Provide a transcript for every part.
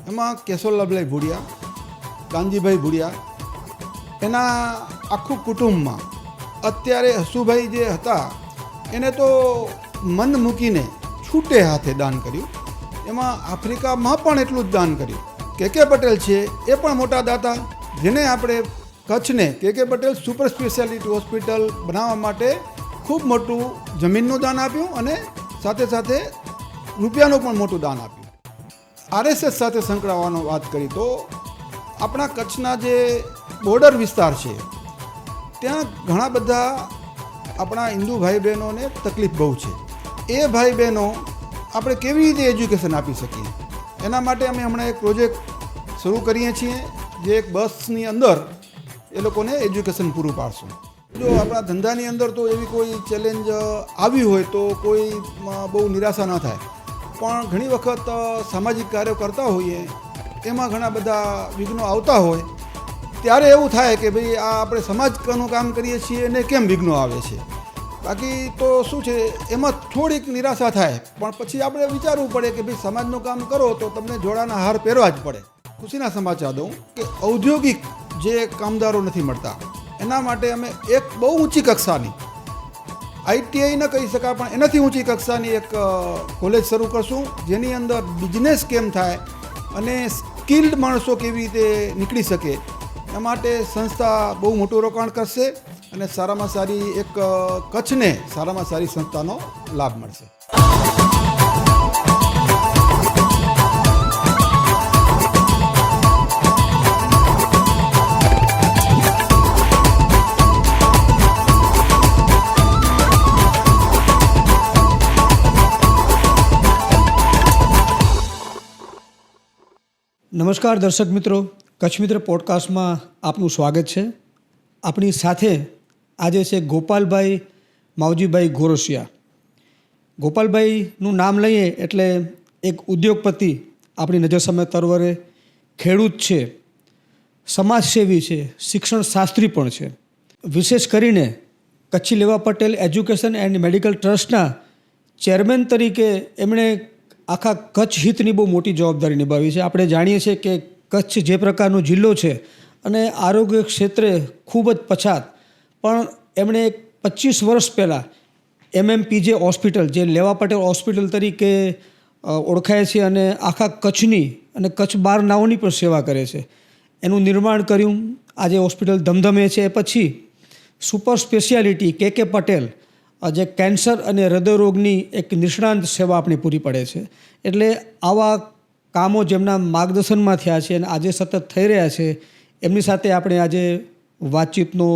એમાં કેશોલાલભાઈ ભુડિયા, કાનજીભાઈ ભુડિયા, એના આખું કુટુંબમાં અત્યારે હસુભાઈ જે હતા એને તો મન મૂકીને છૂટે હાથે દાન કર્યું. એમાં આફ્રિકામાં પણ એટલું જ દાન કર્યું. કે પટેલ છે એ પણ મોટા દાતા, જેને આપણે કચ્છને કે પટેલ સુપર સ્પેશિયાલિટી હોસ્પિટલ બનાવવા માટે ખૂબ મોટું જમીનનું દાન આપ્યું અને સાથે સાથે રૂપિયાનું પણ મોટું દાન આપ્યું. આરએસએસ સાથે સંકળાવવાનો વાત કરી તો આપણા કચ્છના જે બોર્ડર વિસ્તાર છે ત્યાં ઘણા બધા આપણા હિન્દુ ભાઈ બહેનોને તકલીફ બહુ છે. એ ભાઈ બહેનો આપણે કેવી રીતે એજ્યુકેશન આપી શકીએ એના માટે અમે હમણાં એક પ્રોજેક્ટ શરૂ કરીએ છીએ, જે એક બસની અંદર એ લોકોને એજ્યુકેશન પૂરું પાડશું. જો આપણા ધંધાની અંદર તો એવી કોઈ ચેલેન્જ આવી હોય તો કોઈ બહુ નિરાશા ન થાય, પણ ઘણી વખત સામાજિક કાર્યો કરતા હોઈએ એમાં ઘણા બધા વિઘ્નો આવતા હોય ત્યારે એવું થાય કે ભાઈ આ આપણે સમાજનું કામ કરીએ છીએ અને કેમ વિઘ્નો આવે છે. બાકી તો શું છે, એમાં થોડીક નિરાશા થાય, પણ પછી આપણે વિચારવું પડે કે ભાઈ સમાજનું કામ કરો તો તમને જોડાના હાર પહેરવા જ પડે. ખુશીના સમાચાર દઉં કે ઔદ્યોગિક જે કામદારો નથી મળતા એના માટે અમે એક બહુ ઊંચી કક્ષાની આઈટીઆઈ ન કહી શકાય પણ એનાથી ઊંચી કક્ષાની એક કોલેજ શરૂ કરશું, જેની અંદર બિઝનેસ કેમ થાય અને સ્કિલ્ડ માણસો કેવી રીતે નીકળી શકે એ માટે સંસ્થા બહુ મોટું રોકાણ કરશે અને સારામાં સારી એક કચ્છને સારામાં સારી સંસ્થાનો લાભ મળશે. નમસ્કાર દર્શક મિત્રો, કચ્છ મિત્ર પોડકાસ્ટમાં આપનું સ્વાગત છે. આપણી સાથે આજે છે ગોપાલભાઈ માવજીભાઈ ગોરસિયા. ગોપાલભાઈનું નામ લઈએ એટલે એક ઉદ્યોગપતિ આપણી નજર સામે તરવરે, ખેડૂત છે, સમાજસેવી છે, શિક્ષણ શાસ્ત્રી પણ છે. વિશેષ કરીને કચ્છી લેવા પટેલ એજ્યુકેશન એન્ડ મેડિકલ ટ્રસ્ટના ચેરમેન તરીકે એમણે આખા કચ્છ હિતની બહુ મોટી જવાબદારી નિભાવી છે. આપણે જાણીએ છીએ કે કચ્છ જે પ્રકારનો જિલ્લો છે અને આરોગ્ય ક્ષેત્રે ખૂબ જ પછાત, પણ એમણે 25 વર્ષ પહેલાં MMPJ હોસ્પિટલ, જે લેવા પટેલ હોસ્પિટલ તરીકે ઓળખાય છે અને આખા કચ્છની અને કચ્છ બહાર નાઓની પણ સેવા કરે છે, એનું નિર્માણ કર્યું. આજે હોસ્પિટલ ધમધમે છે. એ પછી સુપર સ્પેશિયાલિટી કે પટેલ, જે કેન્સર અને હૃદયરોગની એક નિષ્ણાંત સેવા આપણી પૂરી પડે છે. એટલે આવા કામો જેમના માર્ગદર્શનમાં થયા છે અને આજે સતત થઈ રહ્યા છે, એમની સાથે આપણે આજે વાતચીતનો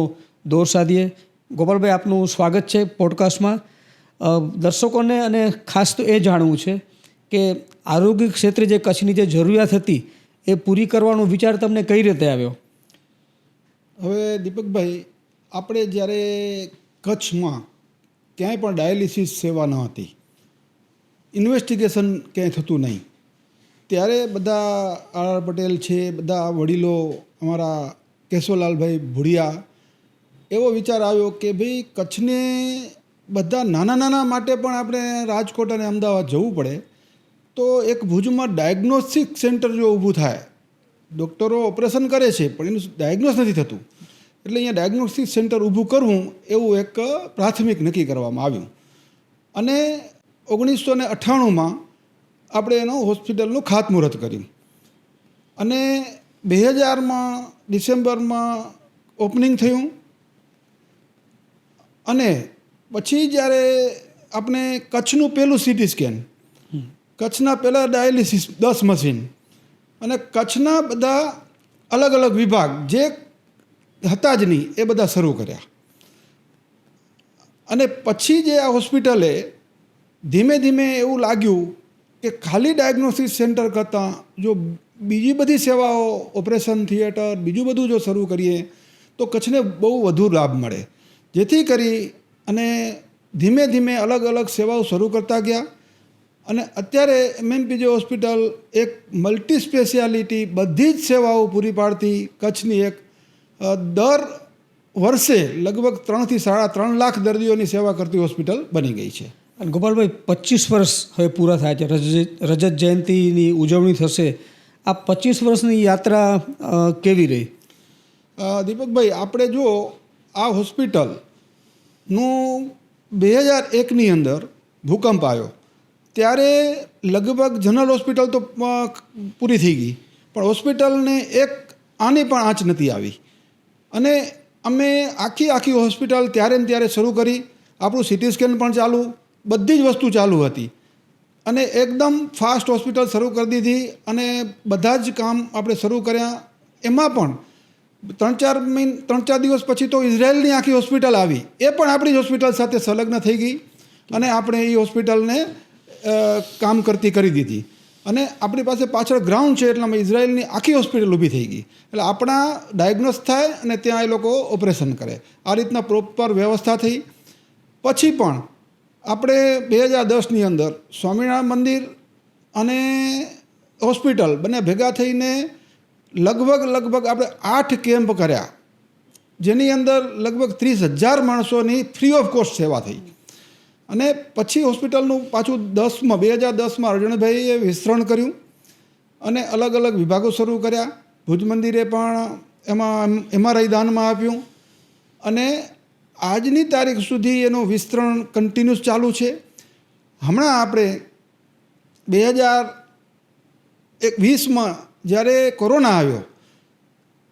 દોર સાધીએ. ગોપાલભાઈ, આપનું સ્વાગત છે પોડકાસ્ટમાં. દર્શકોને અને ખાસ તો એ જાણવું છે કે આરોગ્ય ક્ષેત્રે જે કચ્છની જે જરૂરિયાત હતી એ પૂરી કરવાનો વિચાર તમને કઈ રીતે આવ્યો? હવે દીપકભાઈ, આપણે જ્યારે કચ્છમાં ક્યાંય પણ ડાયાલિસિસ સેવા ન હતી, ઇન્વેસ્ટિગેશન ક્યાંય થતું નહીં, ત્યારે બધા આર પટેલ છે, બધા વડીલો, અમારા કેશોલાલભાઈ ભુડિયા, એવો વિચાર આવ્યો કે ભાઈ કચ્છને બધા નાના માટે પણ આપણે રાજકોટ અને અમદાવાદ જવું પડે તો એક ભુજમાં ડાયગ્નોસ્ટિક સેન્ટર જો ઊભું થાય, ડૉક્ટરો ઓપરેશન કરે છે પણ એનું ડાયગ્નોસ નથી થતું, એટલે અહીંયા ડાયગ્નોસ્ટિક સેન્ટર ઊભું કરવું એવું એક પ્રાથમિક નક્કી કરવામાં આવ્યું. અને 1998માં આપણે એનો હોસ્પિટલનું ખાતમુહૂર્ત કર્યું અને 2000માં ડિસેમ્બરમાં ઓપનિંગ થયું. અને પછી જ્યારે આપણે કચ્છનું પહેલું સિટી સ્કેન, કચ્છના પહેલાં ડાયાલિસિસ 10 મશીન અને કચ્છના બધા અલગ અલગ વિભાગ જે હતા જ નહીં એ બધા શરૂ કર્યા. અને પછી જે આ હોસ્પિટલે ધીમે ધીમે એવું લાગ્યું કે ખાલી ડાયગ્નોસ્ટિક સેન્ટર કરતાં જો બીજી બધી સેવાઓ, ઓપરેશન થિયેટર, બીજું બધું જો શરૂ કરીએ તો કચ્છને બહુ વધુ લાભ મળે. જેથી કરી અને ધીમે ધીમે અલગ અલગ સેવાઓ શરૂ કરતા ગયા અને અત્યારે MMPJ હોસ્પિટલ એક મલ્ટી સ્પેશિયાલિટી બધી જ સેવાઓ પૂરી પાડતી કચ્છની એક દર વર્ષે લગભગ 3 થી 3.5 લાખ દર્દીઓની સેવા કરતી હોસ્પિટલ બની ગઈ છે. અને ગોપાલભાઈ, 25 વર્ષ હવે પૂરા થાય છે, રજત જયંતિની ઉજવણી થશે. આ 25 વર્ષની યાત્રા કેવી રહી? દીપકભાઈ, આપણે જો આ હોસ્પિટલનું 2001ની અંદર ભૂકંપ આવ્યો ત્યારે લગભગ જનરલ હોસ્પિટલ તો પૂરી થઈ ગઈ, પણ હોસ્પિટલને એક આની પણ આંચ નથી આવી. અને અમે આખી હોસ્પિટલ ત્યારે ને ત્યારે શરૂ કરી. આપણું સિટી સ્કેન પણ ચાલુ, બધી જ વસ્તુ ચાલુ હતી અને એકદમ ફાસ્ટ હોસ્પિટલ શરૂ કરી દીધી અને બધા જ કામ આપણે શરૂ કર્યા. એમાં પણ 3-4 દિવસ પછી તો ઇઝરાયલની આખી હોસ્પિટલ આવી, એ પણ આપણી જ હોસ્પિટલ સાથે સંલગ્ન થઈ ગઈ અને આપણે એ હોસ્પિટલને કામ કરતી કરી દીધી. અને આપણી પાસે પાછળ ગ્રાઉન્ડ છે એટલામાં ઇઝરાયલની આખી હોસ્પિટલ ઊભી થઈ ગઈ. એટલે આપણા ડાયગ્નોસ થાય અને ત્યાં એ લોકો ઓપરેશન કરે. આ રીતના પ્રોપર વ્યવસ્થા થઈ. પછી પણ આપણે 2010ની અંદર સ્વામિનારાયણ મંદિર અને હોસ્પિટલ બંને ભેગા થઈને લગભગ આપણે 8 કેમ્પ કર્યા, જેની અંદર લગભગ 30,000 માણસોની ફ્રી ઓફ કોસ્ટ સેવા થઈ. અને પછી હોસ્પિટલનું પાછું 2010માં અર્જણભાઈએ વિસ્તરણ કર્યું અને અલગ અલગ વિભાગો શરૂ કર્યા. ભુજ મંદિરે પણ એમાં MRI દાનમાં આપ્યું અને આજની તારીખ સુધી એનું વિસ્તરણ કન્ટિન્યુઅસ ચાલુ છે. હમણાં આપણે 2020માં જ્યારે કોરોના આવ્યો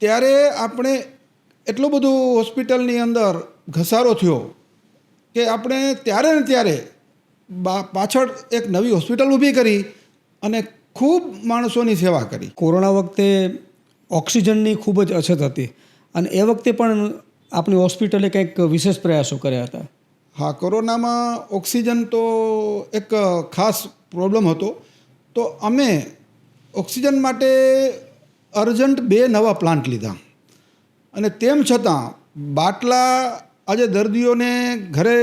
ત્યારે આપણે એટલું બધું હોસ્પિટલની અંદર ઘસારો થયો કે આપણે ત્યારે ને ત્યારે પાછળ એક નવી હોસ્પિટલ ઊભી કરી અને ખૂબ માણસોની સેવા કરી. કોરોના વખતે ઓક્સિજનની ખૂબ જ અછત હતી અને એ વખતે પણ આપણી હોસ્પિટલે કંઈક વિશેષ પ્રયાસો કર્યા હતા. હા, કોરોનામાં ઓક્સિજન તો એક ખાસ પ્રોબ્લેમ હતો. તો અમે ઓક્સિજન માટે અર્જન્ટ 2 નવા પ્લાન્ટ લીધા અને તેમ છતાં બાટલા આજે દર્દીઓને ઘરે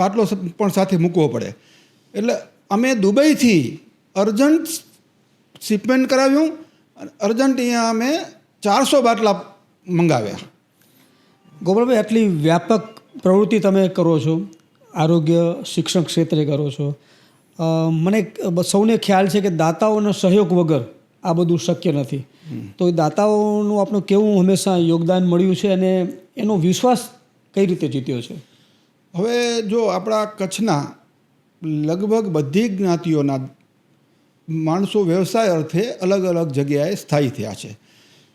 બાટલો પણ સાથે મૂકવો પડે એટલે અમે દુબઈથી અર્જન્ટ શિપમેન્ટ કરાવ્યું અને અર્જન્ટ અહીંયા અમે 400 બાટલા મંગાવ્યા. ગોપાલભાઈ, આટલી વ્યાપક પ્રવૃત્તિ તમે કરો છો, આરોગ્ય શિક્ષણ ક્ષેત્રે કરો છો, મને સૌને ખ્યાલ છે કે દાતાઓનો સહયોગ વગર આ બધું શક્ય નથી. તો એ દાતાઓનું આપણું કેવું હંમેશા યોગદાન મળ્યું છે અને એનો વિશ્વાસ કઈ રીતે જીત્યો છે? હવે જો આપણા કચ્છના લગભગ બધી જ્ઞાતિઓના માણસો વ્યવસાય અર્થે અલગ અલગ જગ્યાએ સ્થાયી થયા છે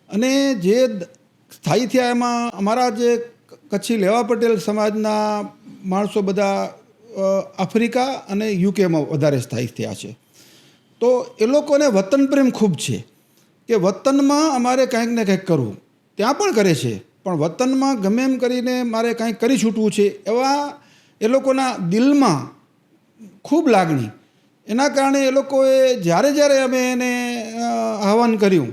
અને જે સ્થાયી થયા એમાં અમારા જે કચ્છી લેવા પટેલ સમાજના માણસો બધા આફ્રિકા અને યુકેમાં વધારે સ્થાયી થયા છે. તો એ લોકોને વતન પ્રેમ ખૂબ છે કે વતનમાં અમારે કંઈક ને કંઈક કરવું. ત્યાં પણ કરે છે, પણ વતનમાં ગમે એમ કરીને મારે કંઈક કરી છૂટવું છે એવા એ લોકોના દિલમાં ખૂબ લાગણી. એના કારણે એ લોકોએ જ્યારે અમે એને આહ્વાન કર્યું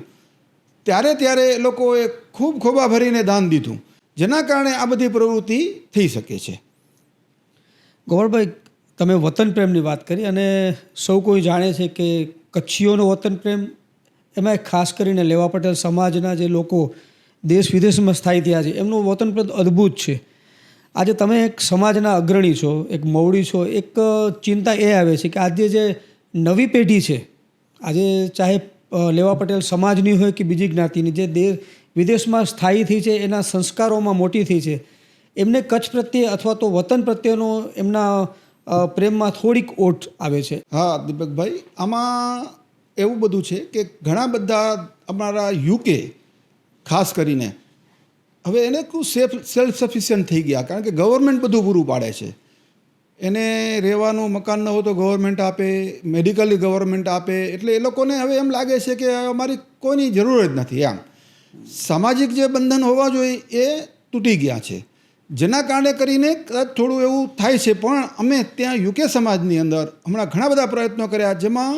ત્યારે એ લોકોએ ખૂબ ખોબા ભરીને દાન દીધું, જેના કારણે આ બધી પ્રવૃત્તિ થઈ શકે છે. ગોપાલભાઈ, તમે વતન પ્રેમની વાત કરી અને સૌ કોઈ જાણે છે કે કચ્છીઓનો વતન પ્રેમ, એમાં ખાસ કરીને લેવા પટેલ સમાજના જે લોકો દેશ વિદેશમાં સ્થાયી થયા છે એમનું વતન પ્રેમ અદ્ભુત છે. આજે તમે એક સમાજના અગ્રણી છો, એક મવડી છો, એક ચિંતા એ આવે છે કે આજે જે નવી પેઢી છે, આજે ચાહે લેવા પટેલ સમાજની હોય કે બીજી જ્ઞાતિની, જે વિદેશમાં સ્થાયી થઈ છે, એના સંસ્કારોમાં મોટી થઈ છે, એમને કચ્છ પ્રત્યે અથવા તો વતન પ્રત્યેનો એમના પ્રેમમાં થોડીક ઓટ આવે છે. હા દીપકભાઈ, આમાં એવું બધું છે કે ઘણા બધા અમારા યુકે ખાસ કરીને હવે એને સેલ્ફ સફિશિયન્ટ થઈ ગયા, કારણ કે ગવર્મેન્ટ બધું પૂરું પાડે છે. એને રહેવાનું મકાન ન હોય તો ગવર્મેન્ટ આપે, મેડિકલી ગવર્મેન્ટ આપે, એટલે એ લોકોને હવે એમ લાગે છે કે અમારી કોઈની જરૂર જ નથી. આમ સામાજિક જે બંધન હોવા જોઈએ એ તૂટી ગયા છે, જેના કારણે કરીને થોડું એવું થાય છે. પણ અમે ત્યાં યુકે સમાજની અંદર હમણાં ઘણા બધા પ્રયત્નો કર્યા, જેમાં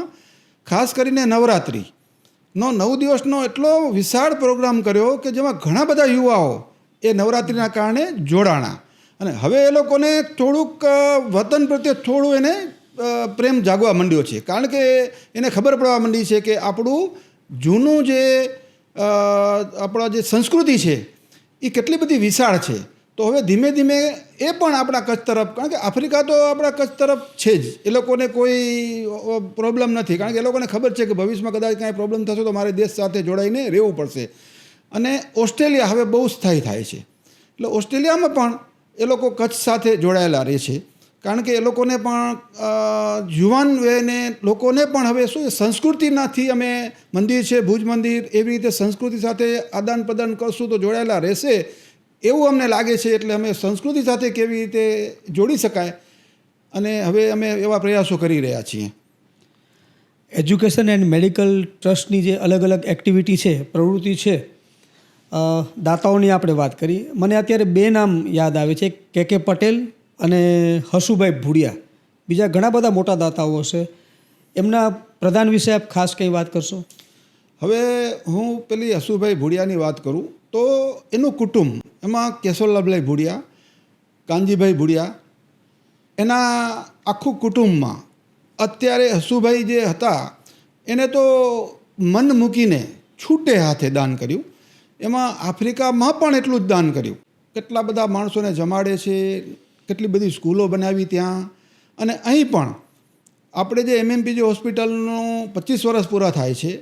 ખાસ કરીને નવરાત્રિનો 9 દિવસનો એટલો વિશાળ પ્રોગ્રામ કર્યો કે જેમાં ઘણા બધા યુવાઓ એ નવરાત્રિના કારણે જોડાણા અને હવે એ લોકોને થોડુંક વતન પ્રત્યે થોડું એને પ્રેમ જાગવા માંડ્યો છે, કારણ કે એને ખબર પડવા માંડી છે કે આપણું જૂનું જે આપણા જે સંસ્કૃતિ છે એ કેટલી બધી વિશાળ છે. તો હવે ધીમે ધીમે એ પણ આપણા કચ્છ તરફ, કારણ કે આફ્રિકા તો આપણા કચ્છ તરફ છે જ, એ લોકોને કોઈ પ્રોબ્લેમ નથી, કારણ કે એ લોકોને ખબર છે કે ભવિષ્યમાં કદાચ કાંઈ પ્રોબ્લેમ થશે તો મારે દેશ સાથે જોડાઈને રહેવું પડશે. અને ઓસ્ટ્રેલિયા હવે બહુ સ્થાયી થાય છે, એટલે ઓસ્ટ્રેલિયામાં પણ એ લોકો કચ્છ સાથે જોડાયેલા રહે છે, કારણ કે એ લોકોને પણ યુવાન વેને લોકોને પણ હવે શું સંસ્કૃતિનાથી અમે મંદિર છે ભુજ મંદિર, એવી રીતે સંસ્કૃતિ સાથે આદાન પ્રદાન કરશું તો જોડાયેલા રહેશે એવું અમને લાગે છે. એટલે અમે સંસ્કૃતિ સાથે કેવી રીતે જોડી શકાય, અને હવે અમે એવા પ્રયાસો કરી રહ્યા છીએ. એજ્યુકેશન એન્ડ મેડિકલ ટ્રસ્ટની જે અલગ અલગ એક્ટિવિટી છે, પ્રવૃત્તિ છે, દાતાઓની આપણે વાત કરી, મને અત્યારે બે નામ યાદ આવે છે, કે પટેલ અને હસુભાઈ ભુડિયા. બીજા ઘણા બધા મોટા દાતાઓ છે, એમના પ્રદાન વિશે આપ ખાસ કંઈ વાત કરશો? હવે હું પેલી હસુભાઈ ભુડિયાની વાત કરું તો એનું કુટુંબ, એમાં કેશવલાલભાઈ ભુડિયા, કાનજીભાઈ ભુડિયા, એના આખું કુટુંબમાં અત્યારે હસુભાઈ જે હતા એને તો મન મૂકીને છૂટે હાથે દાન કર્યું. એમાં આફ્રિકામાં પણ એટલું જ દાન કર્યું. કેટલા બધા માણસોને જમાડે છે, કેટલી બધી સ્કૂલો બનાવી ત્યાં. અને અહીં પણ આપણે જે MMPG હોસ્પિટલનું 25 વર્ષ પૂરા થાય છે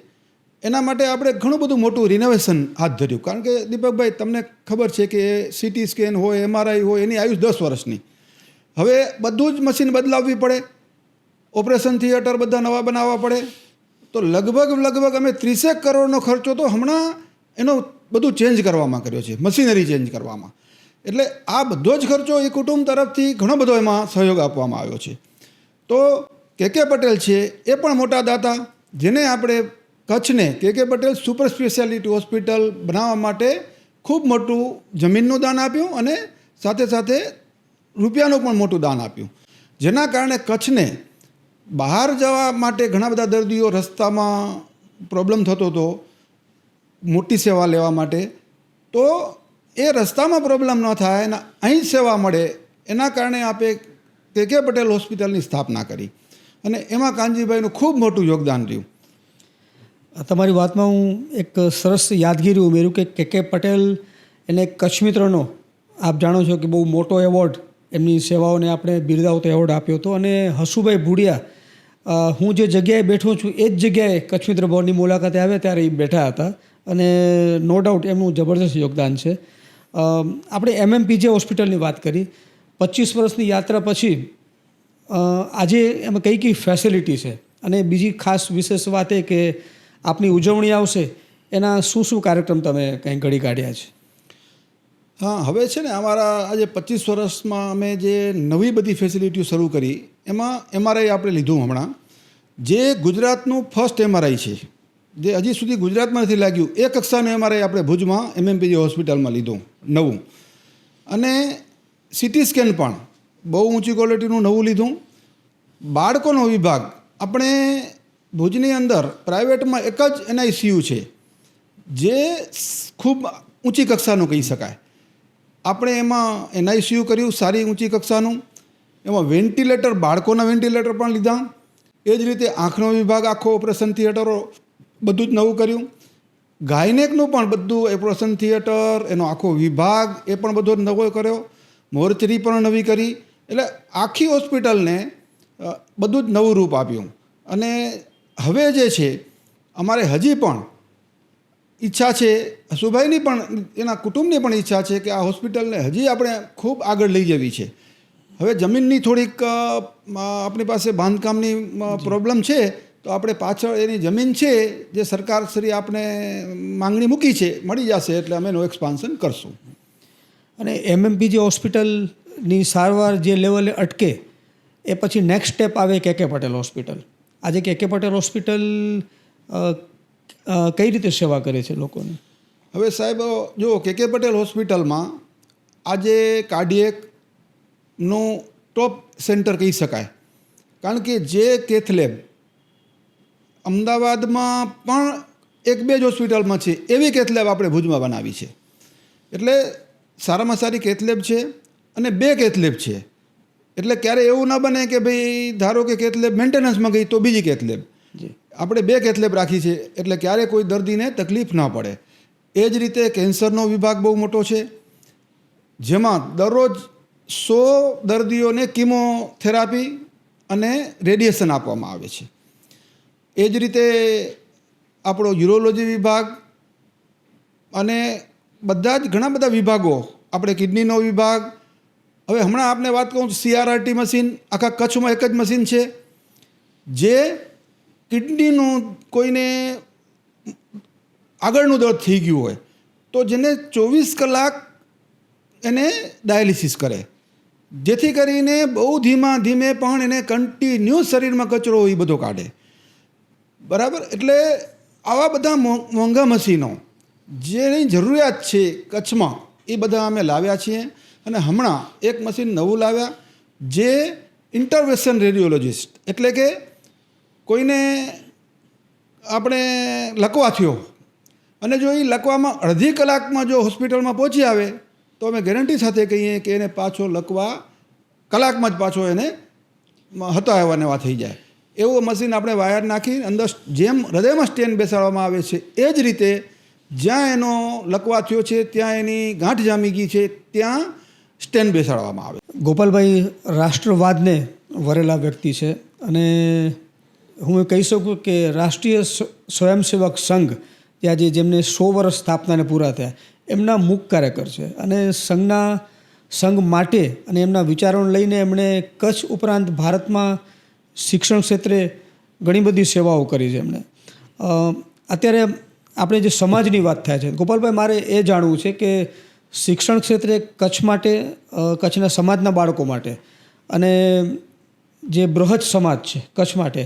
એના માટે આપણે ઘણું બધું મોટું રિનોવેશન હાથ ધર્યું. કારણ કે દીપકભાઈ તમને ખબર છે કે CT સ્કેન હોય, MRI હોય, એની આયુષ 10 વર્ષની. હવે બધું જ મશીન બદલાવવી પડે, ઓપરેશન થિયેટર બધા નવા બનાવવા પડે, તો લગભગ અમે 30 કરોડનો ખર્ચો તો હમણાં એનો બધું ચેન્જ કરવામાં કર્યો છે, મશીનરી ચેન્જ કરવામાં. એટલે આ બધો જ ખર્ચો એ કુટુંબ તરફથી ઘણો બધો એમાં સહયોગ આપવામાં આવ્યો છે. તો કે પટેલ છે એ પણ મોટા દાતા, જેને આપણે કચ્છને કે પટેલ સુપર સ્પેશિયાલિટી હોસ્પિટલ બનાવવા માટે ખૂબ મોટું જમીનનું દાન આપ્યું અને સાથે સાથે રૂપિયાનું પણ મોટું દાન આપ્યું, જેના કારણે કચ્છને બહાર જવા માટે ઘણા બધા દર્દીઓ રસ્તામાં પ્રોબ્લેમ થતો હતો મોટી સેવા લેવા માટે, તો એ રસ્તામાં પ્રોબ્લેમ ન થાય અને અહીં જ સેવા મળે, એના કારણે આપે કે પટેલ હોસ્પિટલની સ્થાપના કરી અને એમાં કાનજીભાઈનું ખૂબ મોટું યોગદાન રહ્યું. તમારી વાતમાં હું એક સરસ યાદગીરી ઉમેર્યું કે પટેલ એને કચ્છ મિત્રનો આપ જાણો છો કે બહુ મોટો એવોર્ડ, એમની સેવાઓને આપણે બિરદાવતો એવોર્ડ આપ્યો હતો. અને હસુભાઈ ભુડિયા, હું જે જગ્યાએ બેઠો છું એ જ જગ્યાએ કચ્છ મિત્ર ભવનની મુલાકાતે આવ્યા ત્યારે એ બેઠા હતા અને નો ડાઉટ એમનું જબરદસ્ત યોગદાન છે. આપણે MMPG હોસ્પિટલની વાત કરી, 25 વર્ષની યાત્રા પછી આજે એમાં કઈ ફેસિલિટી છે, અને બીજી ખાસ વિશેષ વાત એ કે આપની ઉજવણી આવશે એના શું કાર્યક્રમ તમે કંઈ ઘડી કાઢ્યા છે? હા, હવે છે ને અમારા આજે 25 વર્ષમાં અમે જે નવી બધી ફેસિલિટીઓ શરૂ કરી એમાં MRI આપણે લીધું હમણાં, જે ગુજરાતનું ફર્સ્ટ MRI છે, જે હજી સુધી ગુજરાતમાં નથી લાગ્યું, એ કક્ષાનું MRI આપણે ભુજમાં MMPG હોસ્પિટલમાં લીધું નવું. અને CT સ્કેન પણ બહુ ઊંચી ક્વોલિટીનું નવું લીધું. બાળકોનો વિભાગ આપણે ભુજની અંદર પ્રાઇવેટમાં એક જ NICU છે જે ખૂબ ઊંચી કક્ષાનું કહી શકાય. આપણે એમાં NICU કર્યું સારી ઊંચી કક્ષાનું, એમાં વેન્ટિલેટર, બાળકોના વેન્ટિલેટર પણ લીધા. એ જ રીતે આંખનો વિભાગ આખો, ઓપરેશન થિયેટરો બધું જ નવું કર્યું. ગાયનેકનું પણ બધું ઓપરેશન થિયેટર, એનો આખો વિભાગ એ પણ બધો નવો કર્યો. મોર્ચરી પણ નવી કરી. એટલે આખી હોસ્પિટલને બધું જ નવું રૂપ આપ્યું. અને હવે જે છે અમારે હજી પણ ઈચ્છા છે, હસુભાઈની પણ એના કુટુંબની પણ ઈચ્છા છે કે આ હોસ્પિટલને હજી આપણે ખૂબ આગળ લઈ જવી છે. હવે જમીનની થોડીક આપણી પાસે બાંધકામની પ્રોબ્લેમ છે, તો આપણે પાછળ એની જમીન છે જે સરકારશ્રી આપણે માંગણી મૂકી છે, મળી જશે એટલે અમે એનું એક્સપાન્શન કરશું. અને MMPG હોસ્પિટલની સારવાર જે લેવલે અટકે એ પછી નેક્સ્ટ સ્ટેપ આવે કે પટેલ હોસ્પિટલ. આજે કે પટેલ હોસ્પિટલ કઈ રીતે સેવા કરે છે લોકોને? હવે સાહેબ જો કે પટેલ હોસ્પિટલમાં આજે કાર્ડિયેકનું ટોપ સેન્ટર કહી શકાય, કારણ કે જે કેથ લેબ અમદાવાદમાં પણ 1-2 જ હોસ્પિટલમાં છે એવી કેથ લેબ આપણે ભુજમાં બનાવી છે. એટલે સારામાં સારી કેથ લેબ છે અને 2 કેથ લેબ છે. એટલે ક્યારે એવું ના બને કે ભાઈ ધારો કે કેથ લેબ મેન્ટેનન્સમાં ગઈ તો બીજી કેથ લેબ, આપણે 2 કેથ લેબ રાખી છે એટલે ક્યારે કોઈ દર્દીને તકલીફ ના પડે. એ જ રીતે કેન્સરનો વિભાગ બહુ મોટો છે, જેમાં દરરોજ 100 દર્દીઓને કિમોથેરાપી અને રેડિયેશન આપવામાં આવે છે. એ જ રીતે આપણો યુરોલોજી વિભાગ અને બધા જ ઘણા બધા વિભાગો, આપણે કિડનીનો વિભાગ, હવે હમણાં આપને વાત કહું CRRT મશીન આખા કચ્છમાં એક જ મશીન છે જે કિડનીનું કોઈને આગળનું દર્દ થઈ ગયું હોય તો જેને 24 કલાક એને ડાયાલિસિસ કરે, જેથી કરીને બહુ ધીમે પણ એને કન્ટિન્યુ શરીરમાં કચરો એ બધો કાઢે. બરાબર. એટલે આવા બધા મોંઘા મશીનો જેની જરૂરિયાત છે કચ્છમાં એ બધા અમે લાવ્યા છીએ. અને હમણાં એક મશીન નવું લાવ્યા જે ઇન્ટરવેન્શન રેડિયોલોજિસ્ટ, એટલે કે કોઈને આપણે લકવા થયો અને જો એ લકવામાં અડધી કલાકમાં જો હોસ્પિટલમાં પહોંચી આવે તો અમે ગેરંટી સાથે કહીએ કે એને પાછો લકવા કલાકમાં જ પાછો એને હતા એવા નેવા થઈ જાય. એવું મશીન આપણે વાયર નાખી અંદર જેમ હૃદયમાં સ્ટેન બેસાડવામાં આવે છે એ જ રીતે જ્યાં એનો લકવા થયો છે, ત્યાં એની ગાંઠ જામી ગઈ છે, ત્યાં સ્ટેન બેસાડવામાં આવે. ગોપાલભાઈ રાષ્ટ્રવાદને વરેલા વ્યક્તિ છે અને હું કહી શકું કે રાષ્ટ્રીય સ્વયંસેવક સંઘ ત્યાં જેમને 100 વર્ષ સ્થાપનાને પૂરા થયા એમના મુખ્ય કાર્યકર છે અને સંઘ માટે અને એમના વિચારોને લઈને એમણે કચ્છ ઉપરાંત ભારતમાં શિક્ષણ ક્ષેત્રે ઘણી બધી સેવાઓ કરી છે એમણે. અત્યારે આપણે જે સમાજની વાત થાય છે, ગોપાલભાઈ મારે એ જાણવું છે કે શિક્ષણ ક્ષેત્રે કચ્છ માટે, કચ્છના સમાજના બાળકો માટે અને જે બૃહદ સમાજ છે કચ્છ માટે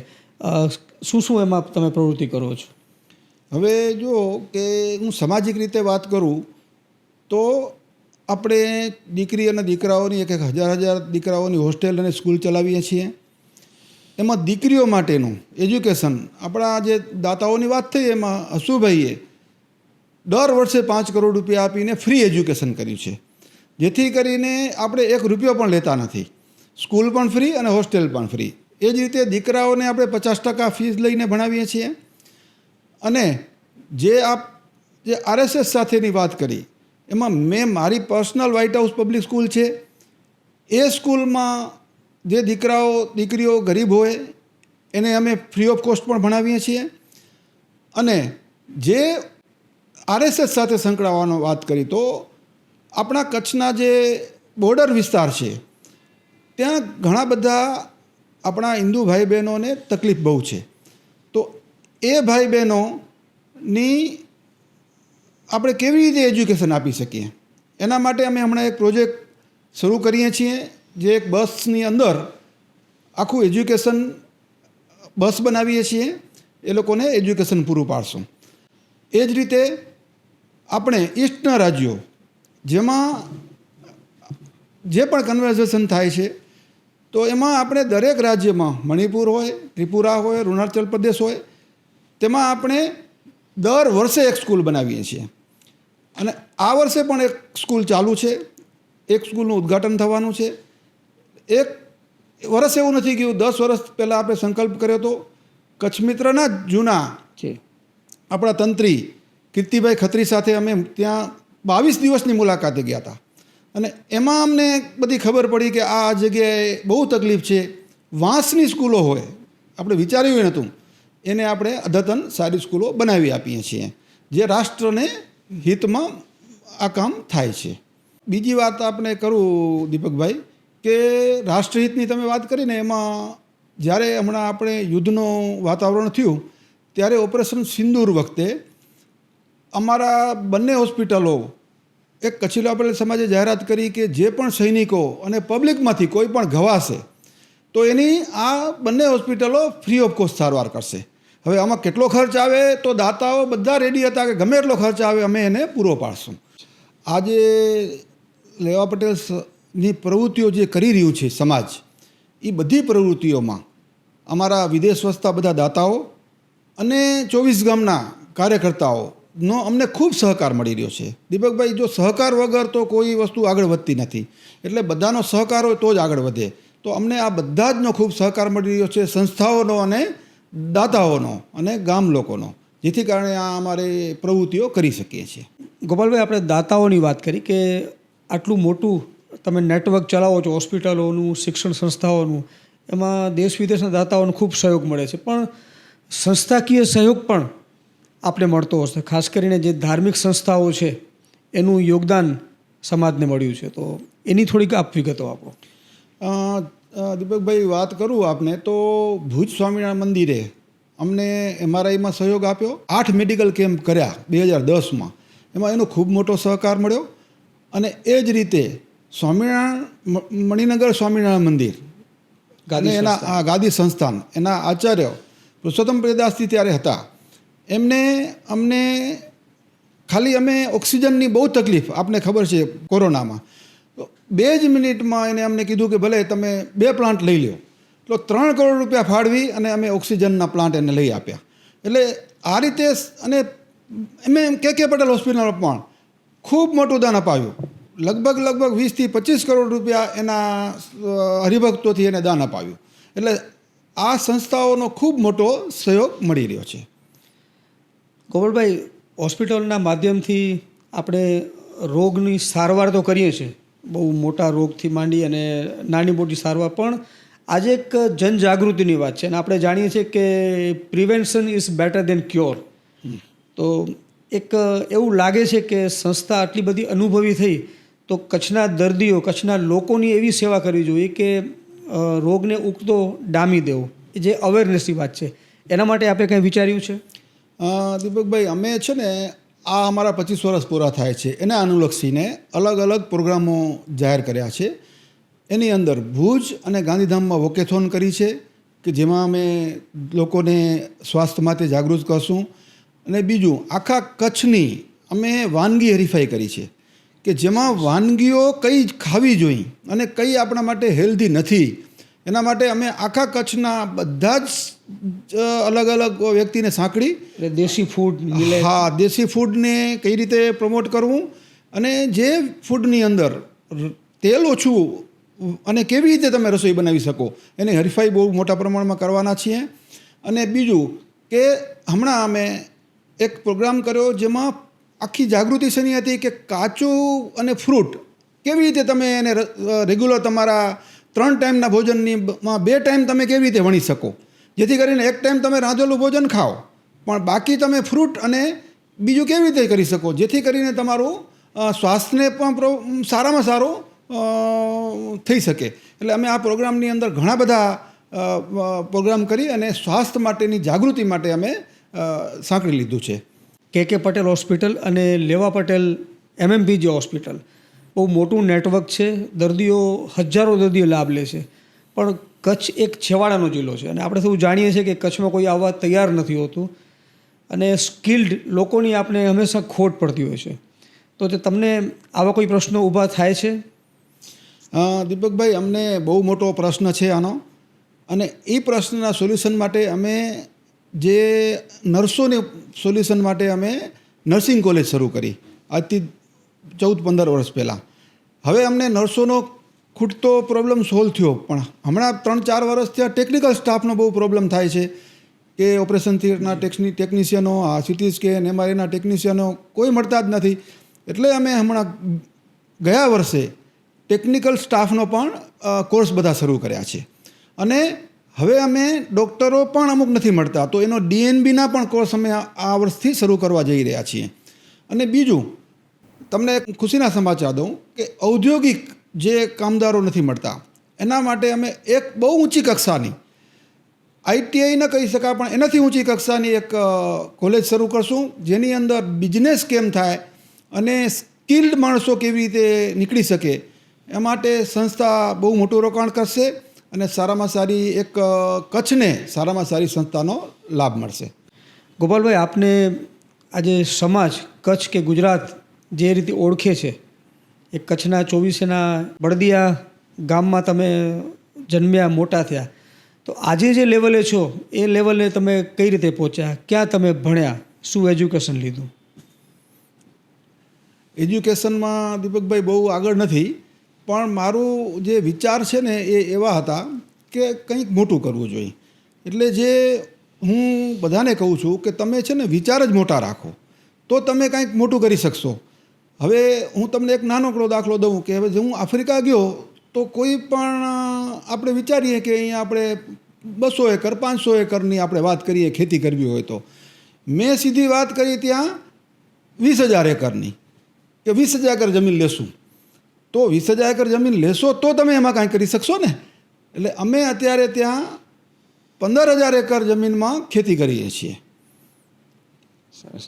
શું એમાં તમે પ્રવૃત્તિ કરો છો? હવે જો કે હું સામાજિક રીતે વાત કરું તો આપણે દીકરી અને દીકરાઓની એક હજાર દીકરાઓની હોસ્ટેલ અને સ્કૂલ ચલાવીએ છીએ. એમાં દીકરીઓ માટેનું એજ્યુકેશન આપણા જે દાતાઓની વાત થઈ એમાં હસુભાઈએ દર વર્ષે 5 કરોડ રૂપિયા આપીને ફ્રી એજ્યુકેશન કર્યું છે, જેથી કરીને આપણે 1 રૂપિયો પણ લેતા નથી. સ્કૂલ પણ ફ્રી અને હોસ્ટેલ પણ ફ્રી. એ જ રીતે દીકરાઓને આપણે 50% ફીસ લઈને ભણાવીએ છીએ. અને જે RSS સાથેની વાત કરી એમાં મેં મારી personal white house public school છે, એ સ્કૂલમાં જે દીકરીઓ ગરીબ હોય એને અમે ફ્રી ઓફ કોસ્ટ પણ ભણાવીએ છીએ. અને જે RSS સાથે સંકળાવવાનો વાત કરી તો આપણા કચ્છના જે બોર્ડર વિસ્તાર છે ત્યાં ઘણા બધા આપણા હિન્દુ ભાઈ બહેનોને તકલીફ બહુ છે. તો એ ભાઈ બહેનોની આપણે કેવી રીતે એજ્યુકેશન આપી શકીએ એના માટે અમે હમણાં એક પ્રોજેક્ટ શરૂ કરીએ છીએ જે એક બસની અંદર આખું એજ્યુકેશન બસ બનાવીએ છીએ, એ લોકોને એજ્યુકેશન પૂરું પાડશું. એ જ રીતે આપણે ઈસ્ટના રાજ્યો જેમાં જે પણ કન્વર્ઝેશન થાય છે તો એમાં આપણે દરેક રાજ્યમાં મણિપુર હોય, ત્રિપુરા હોય, અરુણાચલ પ્રદેશ હોય, તેમાં આપણે દર વર્ષે એક સ્કૂલ બનાવીએ છીએ. અને આ વર્ષે પણ એક સ્કૂલ ચાલુ છે, એક સ્કૂલનું ઉદ્ઘાટન થવાનું છે. એક વર્ષ એવું નથી ગયું, 10 વર્ષ પહેલાં આપણે સંકલ્પ કર્યો હતો. કચ્છ મિત્રના જ જૂના છે આપણા તંત્રી કીર્તિભાઈ ખત્રી સાથે અમે ત્યાં 22 દિવસની મુલાકાતે ગયા હતા. અને એમાં અમને બધી ખબર પડી કે આ જગ્યાએ બહુ તકલીફ છે. વાંસની સ્કૂલો હોય, આપણે વિચાર્યું નહોતું, એને આપણે અદ્યતન સારી સ્કૂલો બનાવી આપીએ છીએ જે રાષ્ટ્રને હિતમાં આ કામ થાય છે. બીજી વાત આપણે કરું દીપકભાઈ કે રાષ્ટ્રહિતની તમે વાત કરીને એમાં જ્યારે હમણાં આપણે યુદ્ધનું વાતાવરણ થયું ત્યારે ઓપરેશન સિંદૂર વખતે અમારા બંને હોસ્પિટલો એક કચ્છી પટેલ સમાજે જાહેરાત કરી કે જે પણ સૈનિકો અને પબ્લિકમાંથી કોઈ પણ ઘવાશે તો એની આ બંને હોસ્પિટલો ફ્રી ઓફ કોસ્ટ સારવાર કરશે. હવે આમાં કેટલો ખર્ચ આવે તો દાતાઓ બધા રેડી હતા કે ગમે એટલો ખર્ચ આવે અમે એને પૂરો પાડશું. આજે લેવા પટેલની પ્રવૃત્તિઓ જે કરી રહ્યું છે સમાજ, એ બધી પ્રવૃત્તિઓમાં અમારા વિદેશ વસતા બધા દાતાઓ અને 24 ગામના કાર્યકર્તાઓનો અમને ખૂબ સહકાર મળી રહ્યો છે. દીપકભાઈ, જો સહકાર વગર તો કોઈ વસ્તુ આગળ વધતી નથી, એટલે બધાનો સહકાર હોય તો જ આગળ વધે. તો અમને આ બધા જનો ખૂબ સહકાર મળી રહ્યો છે, સંસ્થાઓનો અને દાતાઓનો અને ગામ લોકોનો, જેથી કારણે આ અમારે પ્રવૃત્તિઓ કરી શકીએ છીએ. ગોપાલભાઈ, આપણે દાતાઓની વાત કરી કે આટલું મોટું તમે નેટવર્ક ચલાવો છો હોસ્પિટલોનું, શિક્ષણ સંસ્થાઓનું, એમાં દેશ વિદેશના દાતાઓનો ખૂબ સહયોગ મળે છે, પણ સંસ્થાકીય સહયોગ પણ આપણે મળતો હશે. ખાસ કરીને જે ધાર્મિક સંસ્થાઓ છે એનું યોગદાન સમાજને મળ્યું છે, તો એની થોડીક આપ વિગતો આપો. દીપકભાઈ, વાત કરું આપને તો ભુજ સ્વામિનારાયણ મંદિરે અમને MRIમાં સહયોગ આપ્યો. 8 મેડિકલ કેમ્પ કર્યા 2010માં, એમાં એનો ખૂબ મોટો સહકાર મળ્યો. અને એ જ રીતે સ્વામિનારાયણ મણિનગર સ્વામિનારાયણ મંદિર અને એના ગાદી સંસ્થાન, એના આચાર્ય પુરુષોત્તમ પ્રિયદાસજી ત્યારે હતા. અમને ખાલી અમે ઓક્સિજનની બહુ તકલીફ, આપને ખબર છે કોરોનામાં, તો 2 જ મિનિટમાં એને અમને કીધું કે ભલે તમે 2 પ્લાન્ટ લઈ લો. તો 3 કરોડ રૂપિયા ફાળવી અને અમે ઓક્સિજનના પ્લાન્ટ એને લઈ આપ્યા. એટલે આ રીતે, અને અમે કે પટેલ હોસ્પિટલમાં પણ ખૂબ મોટું દાન અપાવ્યું. લગભગ 20 થી 25 કરોડ રૂપિયા એના હરિભક્તોથી એને દાન અપાવ્યું. એટલે આ સંસ્થાઓનો ખૂબ મોટો સહયોગ મળી રહ્યો છે. ગોપાલભાઈ, હોસ્પિટલના માધ્યમથી આપણે રોગની સારવાર તો કરીએ છીએ, બહુ મોટા રોગથી માંડી અને નાની મોટી સારવાર, પણ આજે એક જનજાગૃતિની વાત છે અને આપણે જાણીએ છીએ કે prevention is better than cure. તો એક એવું લાગે છે કે સંસ્થા આટલી બધી અનુભવી થઈ તો કચ્છના દર્દીઓ, કચ્છના લોકોની એવી સેવા કરવી જોઈએ કે રોગને ઉગતો ડામી દેવો, જે અવેરનેસની વાત છે. એના માટે આપણે કંઈ વિચાર્યું છે? દીપકભાઈ, અમે છે ને આ અમારા 25 વર્ષ પૂરા થાય છે એના અનુલક્ષીને અલગ અલગ પ્રોગ્રામો જાહેર કર્યા છે. એની અંદર ભુજ અને ગાંધીધામમાં વોકેથોન કરી છે કે જેમાં અમે લોકોને સ્વાસ્થ્ય માટે જાગૃત કરશું. અને બીજું, આખા કચ્છની અમે વાનગી હરીફાઈ કરી છે કે જેમાં વાનગીઓ કઈ ખાવી જોઈએ અને કઈ આપણા માટે હેલ્ધી નથી. એના માટે અમે આખા કચ્છના બધા જ અલગ અલગ વ્યક્તિને સાંકળી દેશી ફૂડ, દેશી ફૂડને કઈ રીતે પ્રમોટ કરવું અને જે ફૂડની અંદર તેલ ઓછું અને કેવી રીતે તમે રસોઈ બનાવી શકો એની હરીફાઈ બહુ મોટા પ્રમાણમાં કરવાના છીએ. અને બીજું કે હમણાં અમે એક પ્રોગ્રામ કર્યો જેમાં આખી જાગૃતિ શેની હતી કે કાચું અને ફ્રૂટ કેવી રીતે તમે એને રેગ્યુલર તમારા 3 ટાઈમના ભોજનનીમાં 2 ટાઈમ તમે કેવી રીતે વણી શકો, જેથી કરીને એક ટાઈમ તમે રાંધેલું ભોજન ખાઓ પણ બાકી તમે ફ્રૂટ અને બીજું કેવી રીતે કરી શકો જેથી કરીને તમારું સ્વાસ્થ્યને પણ સારામાં સારું થઈ શકે. એટલે અમે આ પ્રોગ્રામની અંદર ઘણા બધા પ્રોગ્રામ કરી અને સ્વાસ્થ્ય માટેની જાગૃતિ માટે અમે સાંકળી લીધું છે. કે પટેલ હોસ્પિટલ અને લેવા પટેલ MMPG હોસ્પિટલ બહુ મોટું નેટવર્ક છે, દર્દીઓ, હજારો દર્દીઓ લાભ લે છે, પણ કચ્છ એક છેવાડાનો જિલ્લો છે અને આપણે સૌ જાણીએ છીએ કે કચ્છમાં કોઈ આવવા તૈયાર નથી હોતું અને સ્કિલ્ડ લોકોની આપણે હંમેશા ખોટ પડતી હોય છે. તો તમને આવા કોઈ પ્રશ્નો ઊભા થાય છે? દીપકભાઈ, અમને બહુ મોટો પ્રશ્ન છે આનો, અને એ પ્રશ્નના સોલ્યુશન માટે અમે જે નર્સોને સોલ્યુશન માટે અમે નર્સિંગ કોલેજ શરૂ કરી આજથી 14-15 વર્ષ પહેલાં. હવે અમને નર્સોનો ખૂટતો પ્રોબ્લેમ સોલ્વ થયો, પણ હમણાં 3-4 વર્ષ ત્યાં ટેકનિકલ સ્ટાફનો બહુ પ્રોબ્લેમ થાય છે કે ઓપરેશન થિયેટરના ટેકનિશિયનો, CT સ્કેન, MRIના ટેકનિશિયનો કોઈ મળતા જ નથી. એટલે અમે હમણાં ગયા વર્ષે ટેકનિકલ સ્ટાફનો પણ કોર્સ બધા શરૂ કર્યા છે અને હવે અમે ડૉક્ટરો પણ અમુક નથી મળતા, તો એનો DNBના પણ કોર્સ અમે આ વર્ષથી શરૂ કરવા જઈ રહ્યા છીએ. અને બીજું, તમને ખુશીના સમાચાર દઉં કે ઔદ્યોગિક જે કામદારો નથી મળતા એના માટે અમે એક બહુ ઊંચી કક્ષાની ITI ન કહી શકાય પણ એનાથી ઊંચી કક્ષાની એક કોલેજ શરૂ કરશું જેની અંદર બિઝનેસ કેમ થાય અને સ્કિલ્ડ માણસો કેવી રીતે નીકળી શકે એ માટે સંસ્થા બહુ મોટું રોકાણ કરશે અને સારામાં સારી એક કચ્છને સારામાં સારી સંસ્થાનો લાભ મળશે. ગોપાલભાઈ, આપને આજે સમાજ કચ્છ કે ગુજરાત જે રીતે ઓળખે છે, એ કચ્છના 24ના બળદિયા ગામમાં તમે જન્મ્યા, મોટા થયા, તો આજે જે લેવલે છો એ લેવલે તમે કઈ રીતે પહોંચ્યા? ક્યાં તમે ભણ્યા? શું એજ્યુકેશન લીધું? એજ્યુકેશનમાં દીપકભાઈ બહુ આગળ નથી, પણ મારું જે વિચાર છે ને એ એવા હતા કે કંઈક મોટું કરવું જોઈએ. એટલે જે હું બધાને કહું છું કે તમે છે ને વિચાર જ મોટા રાખો તો તમે કંઈક મોટું કરી શકશો. હવે હું તમને એક નાનકડો દાખલો દઉં કે હવે હું આફ્રિકા ગયો તો કોઈ પણ આપણે વિચારીએ કે અહીંયા આપણે 200 એકર 500 એકરની આપણે વાત કરીએ ખેતી કરવી હોય તો મેં સીધી વાત કરી ત્યાં 20,000 એકરની કે 20,000 એકર જમીન લેશું તો 20,000 એકર જમીન લેશો તો તમે એમાં કાંઈ કરી શકશો ને. એટલે અમે અત્યારે ત્યાં 15,000 એકર જમીનમાં ખેતી કરીએ છીએ. સરસ.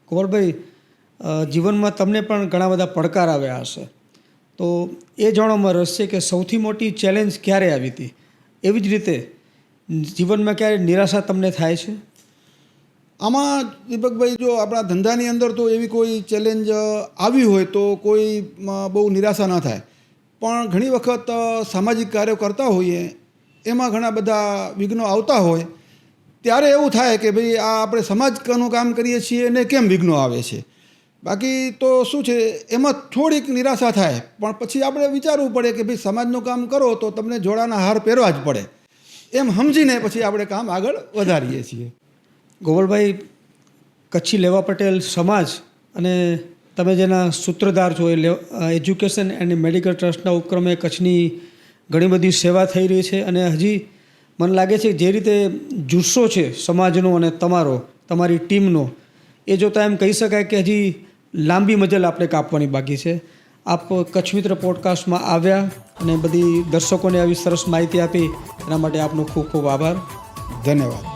કુંવરભાઈ, જીવનમાં તમને પણ ઘણા બધા પડકાર આવ્યા હશે, તો એ જાણવામાં રસ છે કે સૌથી મોટી ચેલેન્જ ક્યારે આવી હતી? એવી જ રીતે જીવનમાં ક્યારે નિરાશા તમને થાય છે? આમાં દીપકભાઈ, જો આપણા ધંધાની અંદર તો એવી કોઈ ચેલેન્જ આવી હોય તો કોઈ બહુ નિરાશા ન થાય, પણ ઘણી વખત સામાજિક કાર્યો કરતા હોઈએ એમાં ઘણા બધા વિઘ્નો આવતા હોય ત્યારે એવું થાય કે ભાઈ આ આપણે સમાજનું કામ કરીએ છીએ અને કેમ વિઘ્નો આવે છે. બાકી તો શું છે, એમાં થોડીક નિરાશા થાય, પણ પછી આપણે વિચારવું પડે કે ભાઈ સમાજનું કામ કરો તો તમને જોડાના હાર પહેરવા જ પડે, એમ સમજીને પછી આપણે કામ આગળ વધારીએ છીએ. ગોવલભાઈ, કચ્છી લેવા પટેલ સમાજ અને તમે જેના સૂત્રધાર છો એ એજ્યુકેશન એન્ડ મેડિકલ ટ્રસ્ટના ઉપક્રમે કચ્છની ઘણી બધી સેવા થઈ રહી છે અને હજી મને લાગે છે જે રીતે જુસ્સો છે સમાજનો અને તમારી ટીમનો, એ જોતાં એમ કહી શકાય કે હજી લાંબી મજલ આપણે કાપવાની બાકી છે. આપ કચ્છ મિત્ર પોડકાસ્ટમાં આવ્યા અને બધી દર્શકોને આવી સરસ માહિતી આપી એના માટે આપનો ખૂબ ખૂબ આભાર. ધન્યવાદ.